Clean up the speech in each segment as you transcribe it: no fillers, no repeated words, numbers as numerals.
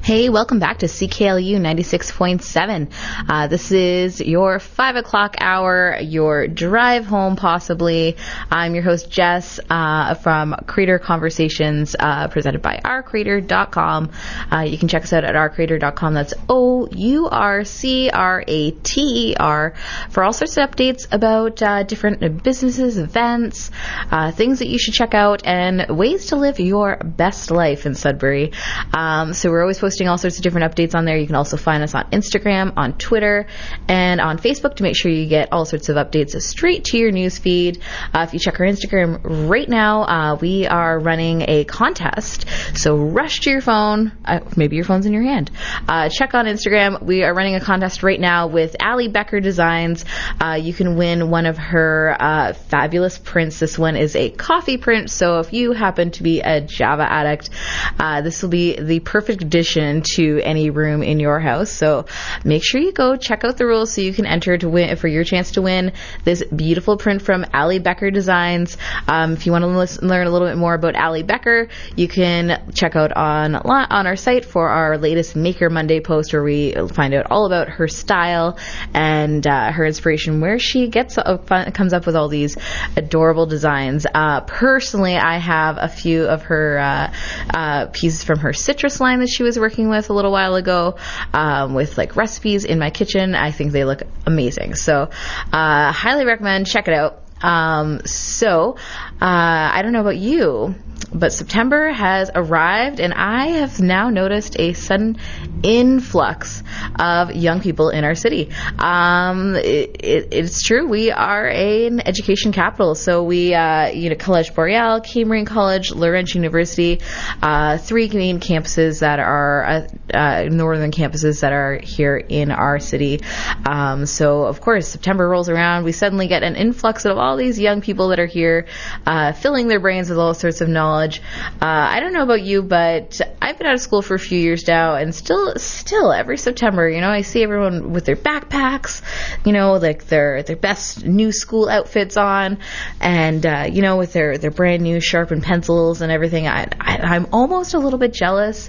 Hey, welcome back to CKLU 96.7. This is your 5 o'clock hour, your drive home possibly. I'm your host, Jess, from Creator Conversations, presented by ourcreator.com. You can check us out at ourcreator.com. That's OURCRATER for all sorts of updates about different businesses, events, things that you should check out, and ways to live your best life in Sudbury. So we're always posting all sorts of different updates on there. You can also find us on Instagram, on Twitter, and on Facebook to make sure you get all sorts of updates straight to your news feed. If you check our Instagram right now, we are running a contest. So rush to your phone. Maybe your phone's in your hand. Check on Instagram. We are running a contest right now with Allie Becker Designs. You can win one of her fabulous prints. This one is a coffee print. So if you happen to be a Java addict, this will be the perfect addition to any room in your house. So make sure you go check out the rules so you can enter to win for your chance to win this beautiful print from Allie Becker Designs. If you want to learn a little bit more about Allie Becker, you can check out on our site for our latest Maker Monday post, where we find out all about her style and her inspiration, where she comes up with all these adorable designs. Personally, I have a few of her pieces from her citrus line that she was working with a little while ago, with like recipes in my kitchen. I think they look amazing. So highly recommend, check it out. I don't know about you, but September has arrived, and I have now noticed a sudden influx of young people in our city. It's true. We are an education capital. So we, College Boreal, Cambrian College, Laurentian University, three main campuses that are northern campuses that are here in our city. So of course, September rolls around, we suddenly get an influx of all these young people that are here, filling their brains with all sorts of knowledge. I don't know about you, but I've been out of school for a few years now, and still every September, I see everyone with their backpacks, like their best new school outfits on, and with their brand new sharpened pencils and everything. I'm almost a little bit jealous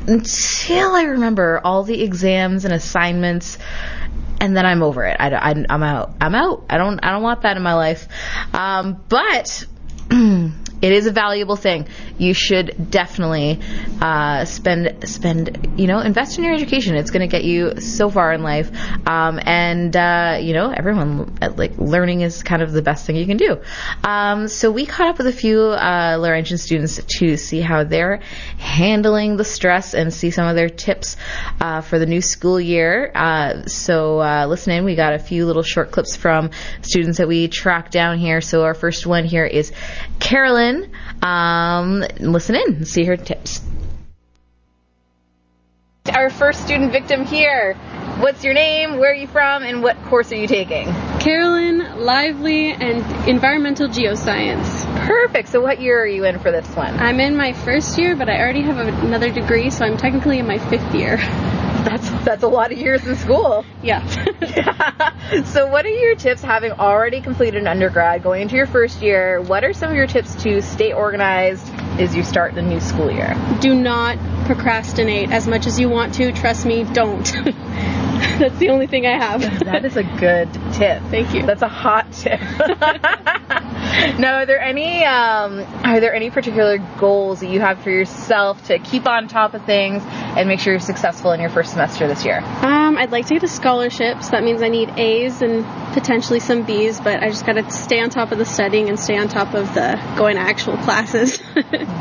until I remember all the exams and assignments, and then I'm over it. I'm out. I don't want that in my life. But it is a valuable thing. You should definitely invest in your education. It's going to get you so far in life. Everyone, learning is kind of the best thing you can do. So we caught up with a few Laurentian students to see how they're handling the stress and see some of their tips for the new school year. So listen in. We got a few little short clips from students that we tracked down here. So our first one here is Carolyn. Listen in and see her tips. Our first student victim here. What's your name? Where are you from? And what course are you taking? Carolyn Lively and Environmental Geoscience. Perfect. So what year are you in for this one? I'm in my first year, but I already have another degree, so I'm technically in my 5th year. That's a lot of years in school. Yeah. Yeah. So what are your tips, having already completed an undergrad, going into your first year? What are some of your tips to stay organized as you start the new school year? Do not procrastinate as much as you want to. Trust me, don't. That's the only thing I have. That is a good tip. Thank you. That's a hot tip. Now, are there any particular goals that you have for yourself to keep on top of things and make sure you're successful in your first semester this year? I'd like to get a scholarship, so that means I need A's and potentially some B's, but I just got to stay on top of the studying and stay on top of the going to actual classes.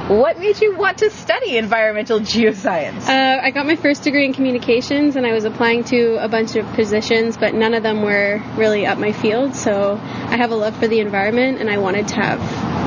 What made you want to study environmental geoscience? I got my first degree in communications, and I was applying to a bunch of positions, but none of them were really up my field, so I have a love for the environment, and I wanted to have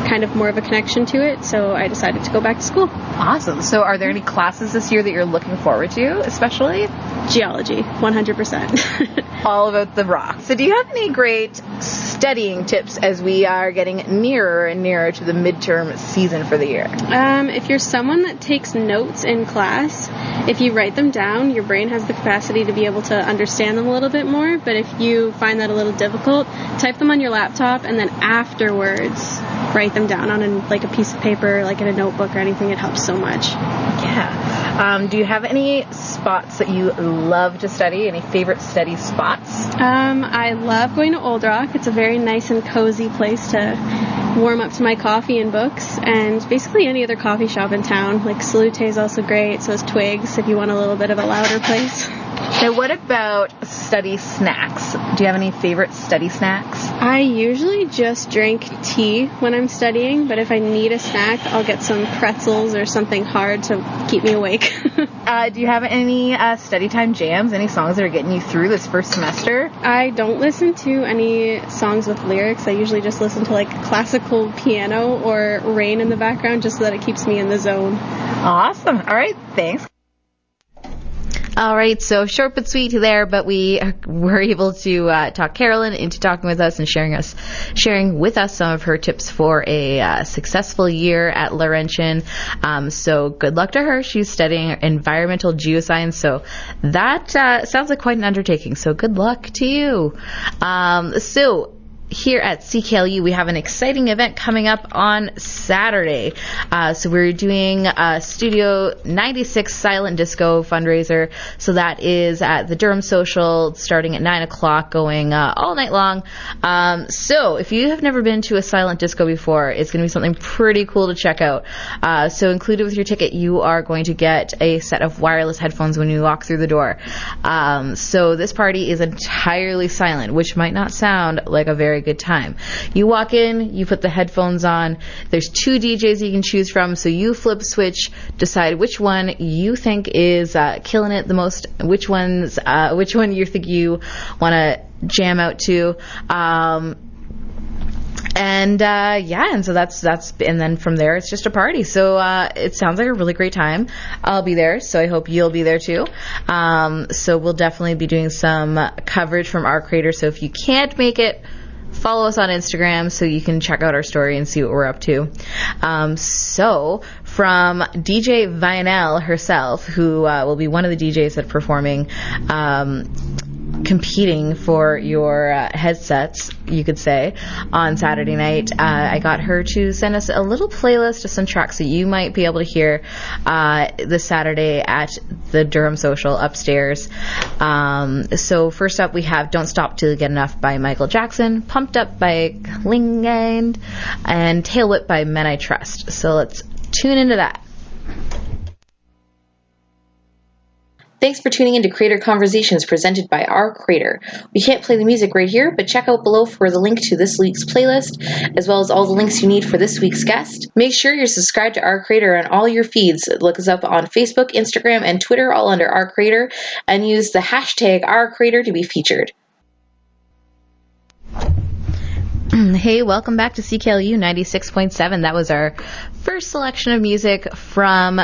kind of more of a connection to it, so I decided to go back to school. Awesome. So are there any classes this year that you're looking forward to, especially? Geology, 100%. All about the rock. So do you have any great studying tips as we are getting nearer and nearer to the midterm season for the year? If you're someone that takes notes in class, if you write them down, your brain has the capacity to be able to understand them a little bit more, but if you find that a little difficult, type them on your laptop and then afterwards write them down on a piece of paper, like in a notebook or anything. It helps so much. Yeah. Do you have any spots that you love to study? Any favorite study spots? I love going to Old Rock. It's a very nice and cozy place to warm up to my coffee and books, and basically any other coffee shop in town. Like Salute is also great, so is Twigs if you want a little bit of a louder place. So what about study snacks? Do you have any favorite study snacks? I usually just drink tea when I'm studying, but if I need a snack, I'll get some pretzels or something hard to keep me awake. Do you have any study time jams? Any songs that are getting you through this first semester? I don't listen to any songs with lyrics. I usually just listen to like classical piano or rain in the background just so that it keeps me in the zone. Awesome. All right. Thanks. All right, so short but sweet there, but we were able to talk Carolyn into talking with us and sharing with us some of her tips for a successful year at Laurentian. So good luck to her. She's studying environmental geoscience, so that sounds like quite an undertaking. So good luck to you. So here at CKLU, we have an exciting event coming up on Saturday. So we're doing a Studio 96 Silent Disco fundraiser. So that is at the Durham Social, starting at 9 o'clock, going all night long. So if you have never been to a silent disco before, it's going to be something pretty cool to check out. So included with your ticket, you are going to get a set of wireless headphones when you walk through the door. So this party is entirely silent, which might not sound like a very good time. You walk in, you put the headphones on. There's 2 DJs you can choose from, so you flip a switch, decide which one you think is killing it the most, which one you think you want to jam out to. And so that's and then from there it's just a party. So it sounds like a really great time. I'll be there, so I hope you'll be there too. So we'll definitely be doing some coverage from our creator. So if you can't make it, follow us on Instagram so you can check out our story and see what we're up to. So from DJ Vinell herself, who will be one of the DJs that are performing, competing for your headsets, you could say, on Saturday night, I got her to send us a little playlist of some tracks that you might be able to hear this Saturday at the Durham Social upstairs. So first up, we have Don't Stop Till You Get Enough by Michael Jackson, Pumped Up by Klingend, and Tail Whip by Men I Trust. So let's tune into that. Thanks for tuning in to Creator Conversations presented by Our Creator. We can't play the music right here, but check out below for the link to this week's playlist, as well as all the links you need for this week's guest. Make sure you're subscribed to Our Creator on all your feeds. Look us up on Facebook, Instagram, and Twitter, all under Our Creator, and use the hashtag Our Creator to be featured. Hey, welcome back to CKLU 96.7. That was our first selection of music from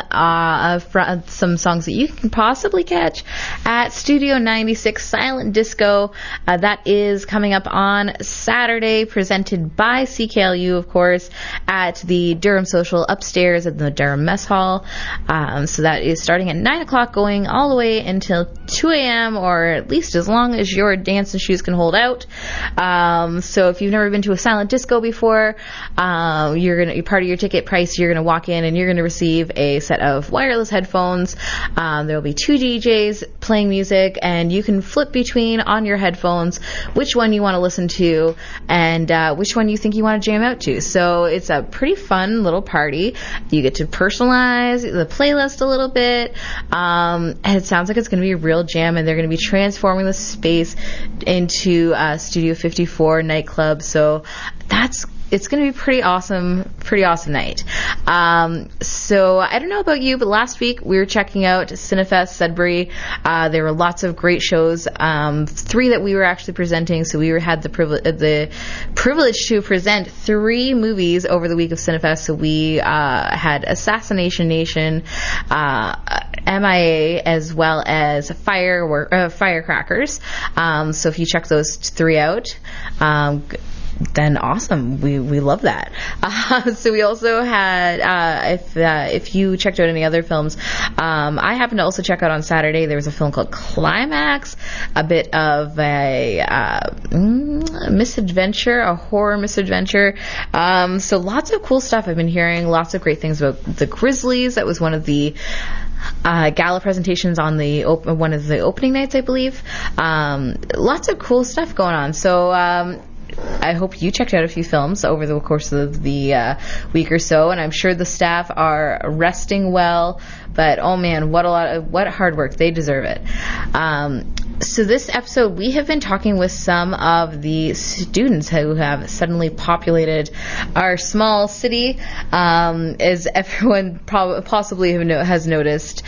some songs that you can possibly catch at Studio 96 Silent Disco. That is coming up on Saturday, presented by CKLU, of course, at the Durham Social upstairs at the Durham Mess Hall. So that is starting at 9 o'clock, going all the way until 2 a.m., or at least as long as your dancing shoes can hold out. So if you've never been to a silent disco before, you're part of your ticket price. You're gonna walk in and you're gonna receive a set of wireless headphones. There will be 2 DJs playing music, and you can flip between on your headphones which one you want to listen to and which one you think you want to jam out to. So it's a pretty fun little party. You get to personalize the playlist a little bit, and it sounds like it's going to be a real jam, and they're going to be transforming the space into Studio 54 nightclub. So it's going to be pretty awesome night. So I don't know about you, but last week we were checking out Cinefest Sudbury. There were lots of great shows, 3 that we were actually presenting. So we had the privilege to present 3 movies over the week of Cinefest. So we had Assassination Nation, MIA, as well as Firecrackers. So if you check those 3 out, then awesome. We love that. So we also had, if you checked out any other films, I happened to also check out on Saturday. There was a film called Climax, a bit of a misadventure, a horror misadventure. So lots of cool stuff. I've been hearing lots of great things about The Grizzlies. That was one of the gala presentations on the one of the opening nights, I believe. Lots of cool stuff going on. So I hope you checked out a few films over the course of the week or so, and I'm sure the staff are resting well. But oh man, what hard work! They deserve it. So this episode, we have been talking with some of the students who have suddenly populated our small city, as everyone possibly has noticed.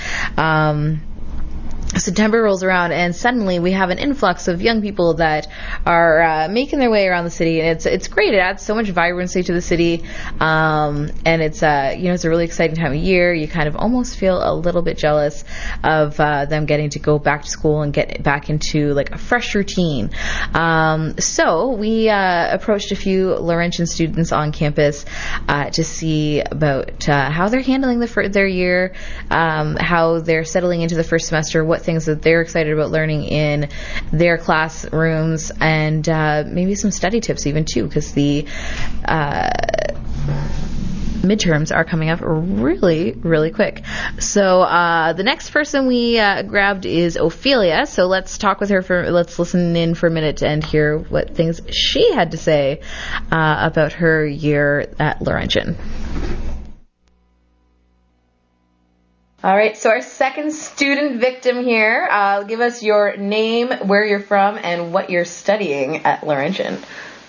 September rolls around, and suddenly we have an influx of young people that are making their way around the city, and it's great. It adds so much vibrancy to the city, and it's it's a really exciting time of year. You kind of almost feel a little bit jealous of them getting to go back to school and get back into like a fresh routine. So we approached a few Laurentian students on campus to see about how they're handling their year, how they're settling into the first semester, what things that they're excited about learning in their classrooms, and maybe some study tips even too, because the midterms are coming up really, really quick. So the next person we grabbed is Ophelia. So let's talk with her let's listen in for a minute and hear what things she had to say about her year at Laurentian. All right, so our second student victim here. Give us your name, where you're from, and what you're studying at Laurentian.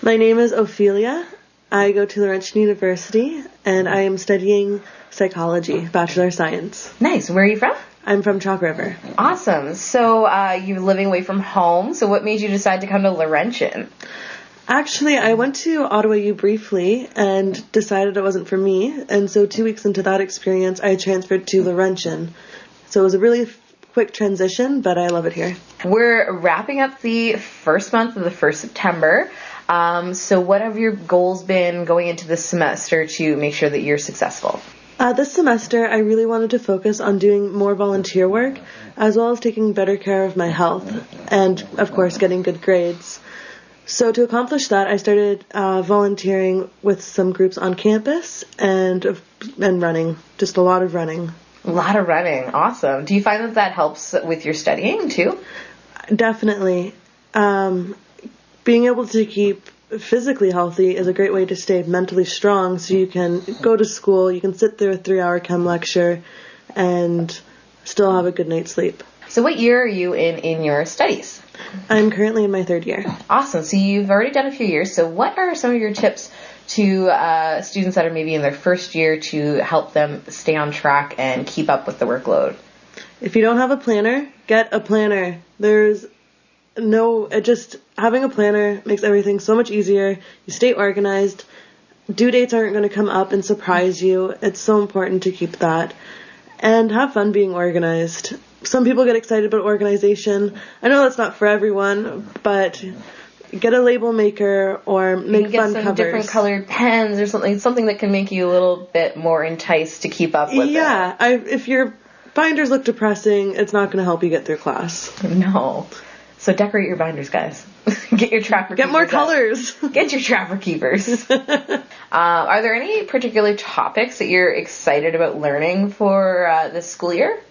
My name is Ophelia. I go to Laurentian University, and I am studying psychology, Bachelor of Science. Nice. Where are you from? I'm from Chalk River. Awesome. So you're living away from home. So what made you decide to come to Laurentian? Actually, I went to Ottawa U briefly and decided it wasn't for me. And so 2 weeks into that experience, I transferred to Laurentian. So it was a really quick transition, but I love it here. We're wrapping up the first month of the first September. So what have your goals been going into this semester to make sure that you're successful? This semester, I really wanted to focus on doing more volunteer work, as well as taking better care of my health, and, of course, getting good grades. So to accomplish that, I started volunteering with some groups on campus and running, just a lot of running. A lot of running. Awesome. Do you find that helps with your studying, too? Definitely. Being able to keep physically healthy is a great way to stay mentally strong, so you can go to school, you can sit through a 3-hour chem lecture, and still have a good night's sleep. So what year are you in your studies? I'm currently in my 3rd year. Awesome. So you've already done a few years. So what are some of your tips to students that are maybe in their first year to help them stay on track and keep up with the workload? If you don't have a planner, get a planner. Having a planner makes everything so much easier. You stay organized. Due dates aren't going to come up and surprise you. It's so important to keep that. And have fun being organized. Some people get excited about organization. I know that's not for everyone, but get a label maker or make fun covers. Get some different colored pens or something that can make you a little bit more enticed to keep up with it. Yeah, if your binders look depressing, it's not going to help you get through class. No. So decorate your binders, guys. Get your trapper keepers. Get more colors. Get your trapper keepers. Are there any particular topics that you're excited about learning for this school year?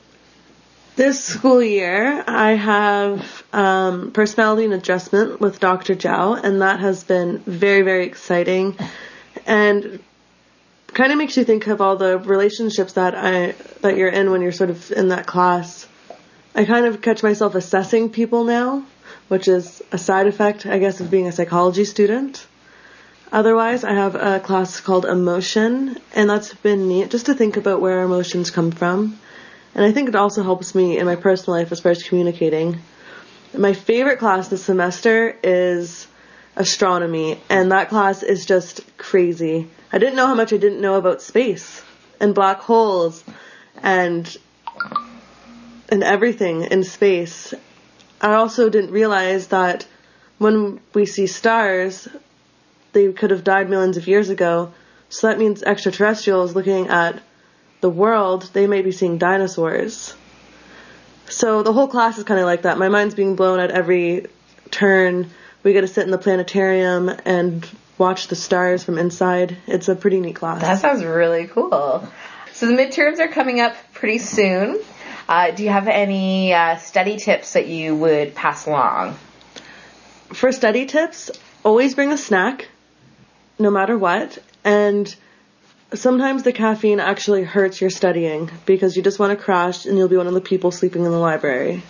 This school year, I have personality and adjustment with Dr. Zhao, and that has been very, very exciting, and kind of makes you think of all the relationships that you're in when you're sort of in that class. I kind of catch myself assessing people now, which is a side effect, I guess, of being a psychology student. Otherwise, I have a class called Emotion, and that's been neat, just to think about where our emotions come from. And I think it also helps me in my personal life as far as communicating. My favorite class this semester is astronomy, and that class is just crazy. I didn't know how much I didn't know about space and black holes and everything in space. I also didn't realize that when we see stars, they could have died millions of years ago. So that means extraterrestrials looking at the world, they may be seeing dinosaurs. So the whole class is kind of like that. My mind's being blown at every turn. We get to sit in the planetarium and watch the stars from inside. It's a pretty neat class. That sounds really cool. So the midterms are coming up pretty soon. do you have any study tips that you would pass along? For study tips, always bring a snack, no matter what. And sometimes the caffeine actually hurts your studying because you just want to crash and you'll be one of the people sleeping in the library.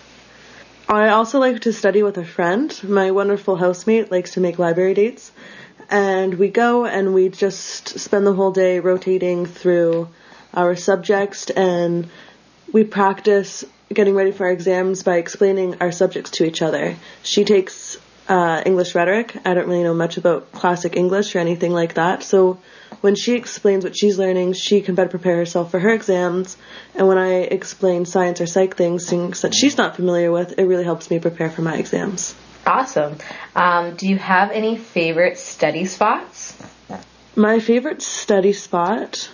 I also like to study with a friend. My wonderful housemate likes to make library dates. And we go and we just spend the whole day rotating through our subjects, and we practice getting ready for our exams by explaining our subjects to each other. She takes English rhetoric. I don't really know much about classic English or anything like that. So when she explains what she's learning, she can better prepare herself for her exams. And when I explain science or psych things that she's not familiar with, it really helps me prepare for my exams. Awesome. Do you have any favorite study spots? My favorite study spot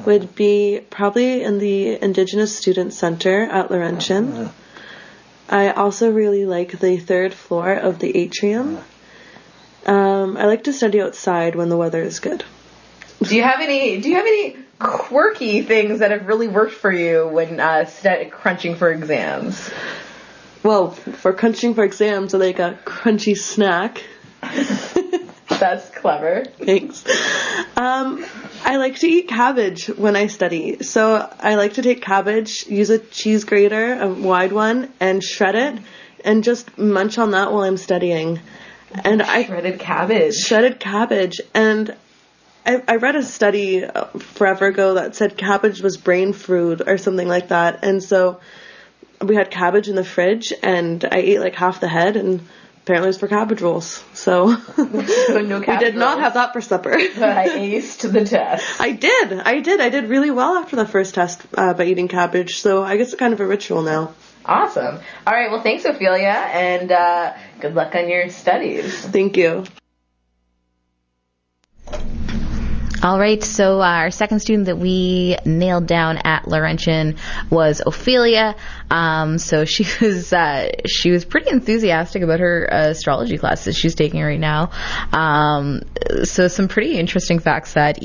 would be probably in the Indigenous Student Center at Laurentian. I also really like the third floor of the atrium. I like to study outside when the weather is good. Do you have any quirky things that have really worked for you when crunching for exams? Well, for crunching for exams, I like a crunchy snack. That's clever. Thanks. I like to eat cabbage when I study. So I like to take cabbage, use a cheese grater, a wide one, and shred it, and just munch on that while I'm studying. And Shredded cabbage. Shredded cabbage. And I read a study forever ago that said cabbage was brain food or something like that. And so we had cabbage in the fridge, and I ate like half the head, and apparently it was for cabbage rolls. So no we did not have that for supper. But I aced the test. I did really well after the first test by eating cabbage. So I guess it's kind of a ritual now. Awesome. All right. Well, thanks, Ophelia, and good luck on your studies. Thank you. All right, so our second student that we nailed down at Laurentian was Ophelia. So she was pretty enthusiastic about her astrology classes she's taking right now. So some pretty interesting facts that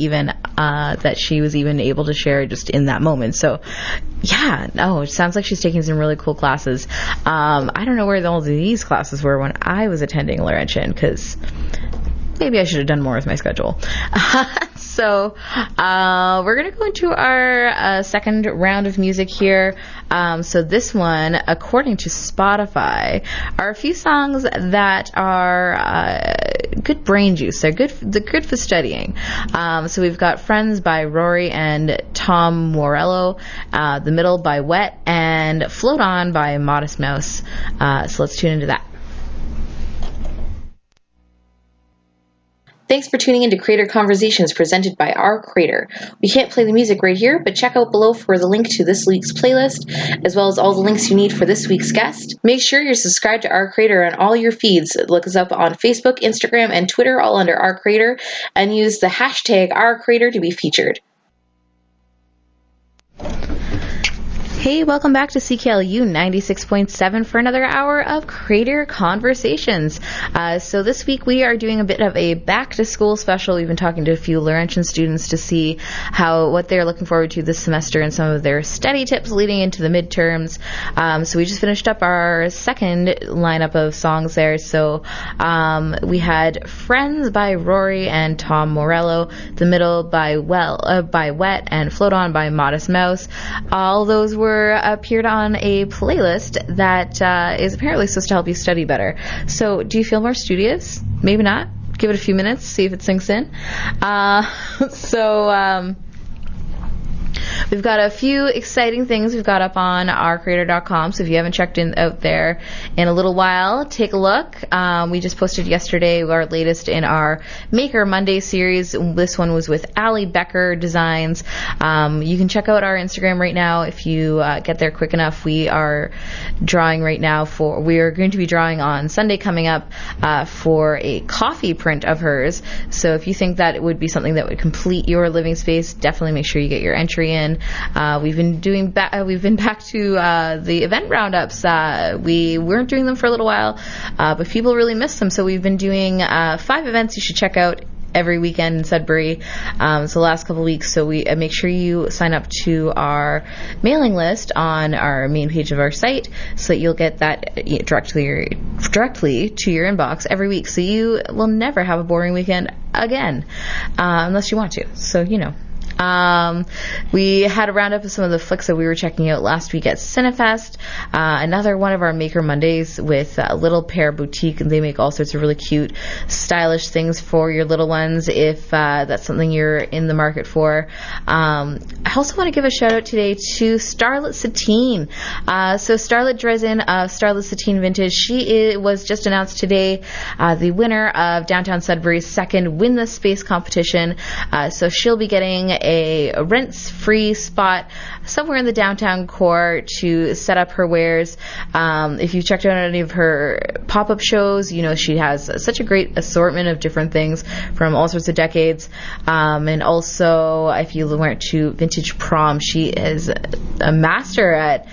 she was even able to share just in that moment. So it sounds like she's taking some really cool classes. I don't know where all these classes were when I was attending Laurentian, because maybe I should have done more with my schedule. So we're going to go into our second round of music here. So this one, according to Spotify, are a few songs that are good brain juice. They're good for studying. So we've got Friends by Rory and Tom Morello, The Middle by Wet, and Float On by Modest Mouse. So let's tune into that. Thanks for tuning in to Creator Conversations presented by Our Creator. We can't play the music right here, but check out below for the link to this week's playlist, as well as all the links you need for this week's guest. Make sure you're subscribed to Our Creator on all your feeds. Look us up on Facebook, Instagram, and Twitter, all under Our Creator, and use the hashtag Our Creator to be featured. Hey, welcome back to CKLU 96.7 for another hour of Creator Conversations. So this week we are doing a bit of a back-to-school special. We've been talking to a few Laurentian students to see what they're looking forward to this semester and some of their study tips leading into the midterms. So we just finished up our second lineup of songs there. So we had Friends by Rory and Tom Morello, The Middle by Wet, and Float On by Modest Mouse. All those appeared on a playlist that is apparently supposed to help you study better. So do you feel more studious? Maybe not. Give it a few minutes, see if it sinks in. We've got a few exciting things we've got up on ourcreator.com, so if you haven't checked out there in a little while, take a look. We just posted yesterday our latest in our Maker Monday series. This one was with Allie Becker Designs. You can check out our Instagram right now if you get there quick enough. We are drawing right now we are going to be drawing on Sunday coming up for a coffee print of hers. So if you think that it would be something that would complete your living space, definitely make sure you get your entry in. We've been back to the event roundups. We weren't doing them for a little while, but people really missed them. So we've been doing 5 events you should check out every weekend in Sudbury. So the last couple of weeks. So we make sure you sign up to our mailing list on our main page of our site, so that you'll get that directly to your inbox every week. So you will never have a boring weekend again, unless you want to. So we had a roundup of some of the flicks that we were checking out last week at Cinefest. Another one of our Maker Mondays with Little Pear Boutique, and they make all sorts of really cute, stylish things for your little ones if that's something you're in the market for. I also want to give a shout out today to Starlet Satine. So Starlet Dresden of Starlet Satine Vintage, she was just announced today the winner of Downtown Sudbury's second Win the Space competition. So she'll be getting a rent-free spot somewhere in the downtown core to set up her wares. If you've checked out any of her pop-up shows, you know she has such a great assortment of different things from all sorts of decades. And also, if you went to Vintage Prom, she is a master at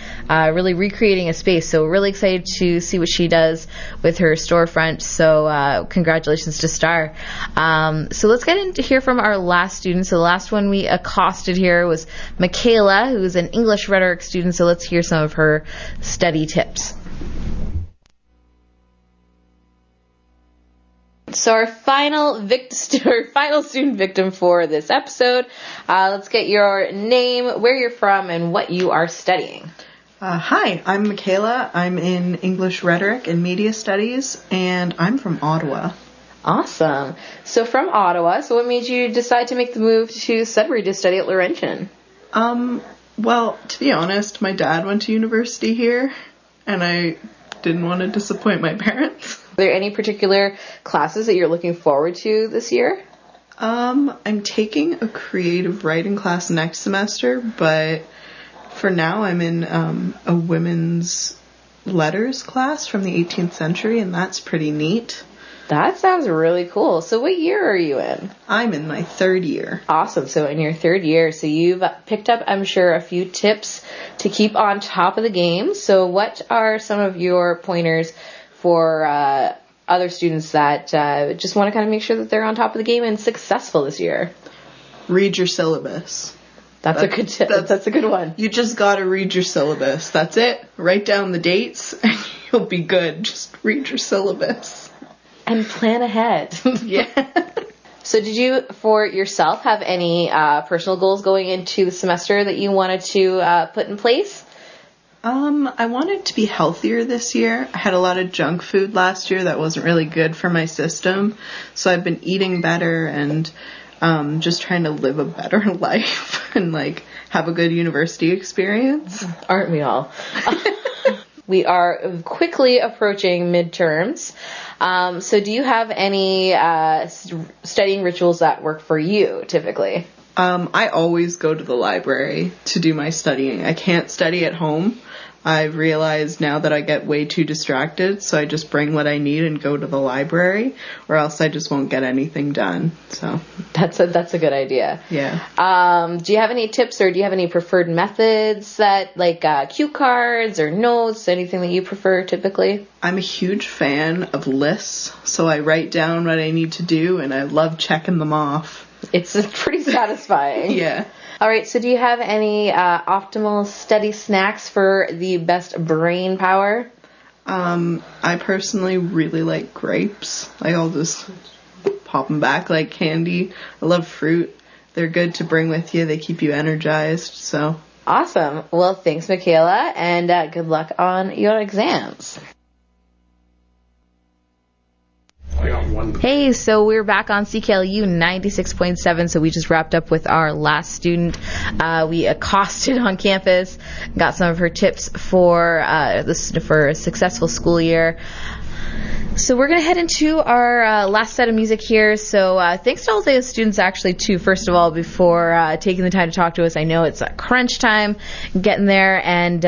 really recreating a space. So really excited to see what she does with her storefront. So congratulations to Star. So let's get into hear from our last student. So the last one we accosted here was Michaela, who's an English rhetoric student. So let's hear some of her study tips. So our final student victim for this episode. Let's get your name, where you're from, and what you are studying. Hi, I'm Michaela. I'm in English Rhetoric and Media Studies, and I'm from Ottawa. Awesome. So from Ottawa, so what made you decide to make the move to Sudbury to study at Laurentian? Well, to be honest, my dad went to university here, and I didn't want to disappoint my parents. Are there any particular classes that you're looking forward to this year? I'm taking a creative writing class next semester, but for now I'm in a women's letters class from the 18th century, and that's pretty neat. That sounds really cool. So what year are you in? I'm in my third year. Awesome. So in your third year, so you've picked up, I'm sure, a few tips to keep on top of the game. So what are some of your pointers for other students that just want to kind of make sure that they're on top of the game and successful this year? Read your syllabus. That's a good tip. That's a good one. You just got to read your syllabus. That's it. Write down the dates and you'll be good. Just read your syllabus. And plan ahead. Yeah. So did you, for yourself, have any personal goals going into the semester that you wanted to put in place? I wanted to be healthier this year. I had a lot of junk food last year that wasn't really good for my system. So I've been eating better and just trying to live a better life and have a good university experience. Aren't we all? We are quickly approaching midterms. So do you have any studying rituals that work for you, typically? I always go to the library to do my studying. I can't study at home. I've realized now that I get way too distracted, so I just bring what I need and go to the library, or else I just won't get anything done. So that's a good idea. Yeah. Do you have any tips, or do you have any preferred methods that, cue cards or notes, anything that you prefer typically? I'm a huge fan of lists, so I write down what I need to do, and I love checking them off. It's pretty satisfying. Yeah. All right, so do you have any optimal study snacks for the best brain power? I personally really like grapes. I'll just pop them back like candy. I love fruit. They're good to bring with you. They keep you energized. So awesome. Well, thanks, Michaela, and good luck on your exams. Hey, so we're back on CKLU 96.7. So we just wrapped up with our last student. We accosted on campus, got some of her tips for a successful school year. So we're going to head into our last set of music here. So thanks to all the students, actually, too, first of all, before taking the time to talk to us. I know it's crunch time getting there, and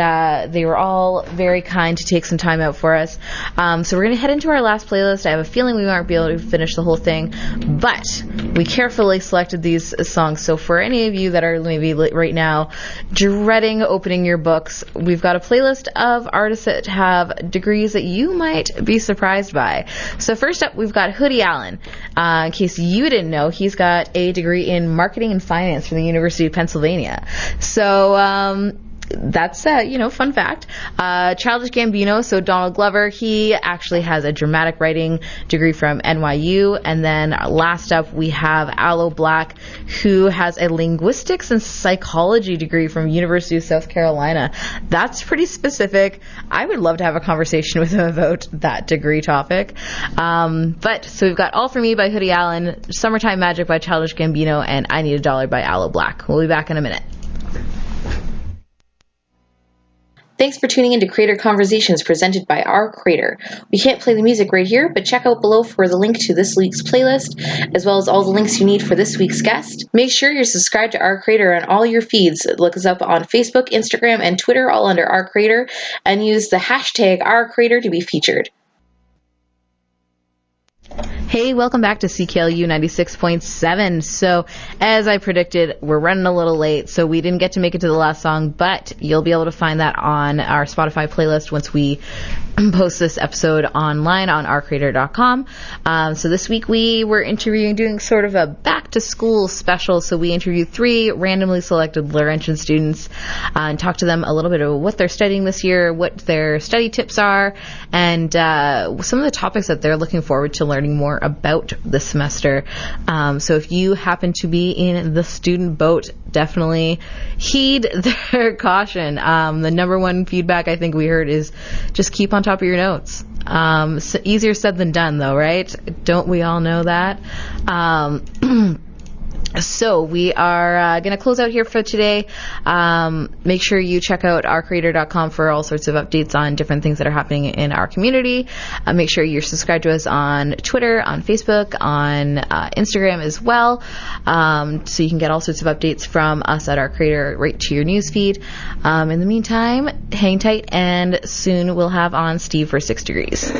they were all very kind to take some time out for us. So we're going to head into our last playlist. I have a feeling we won't be able to finish the whole thing, but we carefully selected these songs. So for any of you that are maybe right now dreading opening your books, we've got a playlist of artists that have degrees that you might be surprised by. So first up, we've got Hoodie Allen. In case you didn't know, he's got a degree in marketing and finance from the University of Pennsylvania. So that's fun fact. Childish Gambino, so Donald Glover, he actually has a dramatic writing degree from NYU. And then last up, we have Aloe Black, who has a linguistics and psychology degree from University of South Carolina. That's pretty specific. I would love to have a conversation with him about that degree topic. So we've got All For Me by Hoodie Allen, Summertime Magic by Childish Gambino, and I Need a Dollar by Aloe Black. We'll be back in a minute. Thanks for tuning in to Creator Conversations presented by Our Creator. We can't play the music right here, but check out below for the link to this week's playlist, as well as all the links you need for this week's guest. Make sure you're subscribed to Our Creator on all your feeds. Look us up on Facebook, Instagram, and Twitter, all under Our Creator, and use the hashtag Our Creator to be featured. Hey, welcome back to CKLU 96.7. So, as I predicted, we're running a little late, so we didn't get to make it to the last song, but you'll be able to find that on our Spotify playlist once we post this episode online on ourcreator.com. So this week we were doing sort of a back-to-school special, so we interviewed 3 randomly selected Laurentian students and talked to them a little bit about what they're studying this year, what their study tips are, and some of the topics that they're looking forward to learning more about this semester. So if you happen to be in the student boat, definitely heed their caution. The number one feedback I think we heard is just keep on top of your notes. So easier said than done, though, right? Don't we all know that? So we are going to close out here for today. Make sure you check out ourcreator.com for all sorts of updates on different things that are happening in our community. Make sure you're subscribed to us on Twitter, on Facebook, on Instagram as well, so you can get all sorts of updates from us at Our Creator right to your newsfeed. In the meantime, hang tight, and soon we'll have on Steve for 6 Degrees.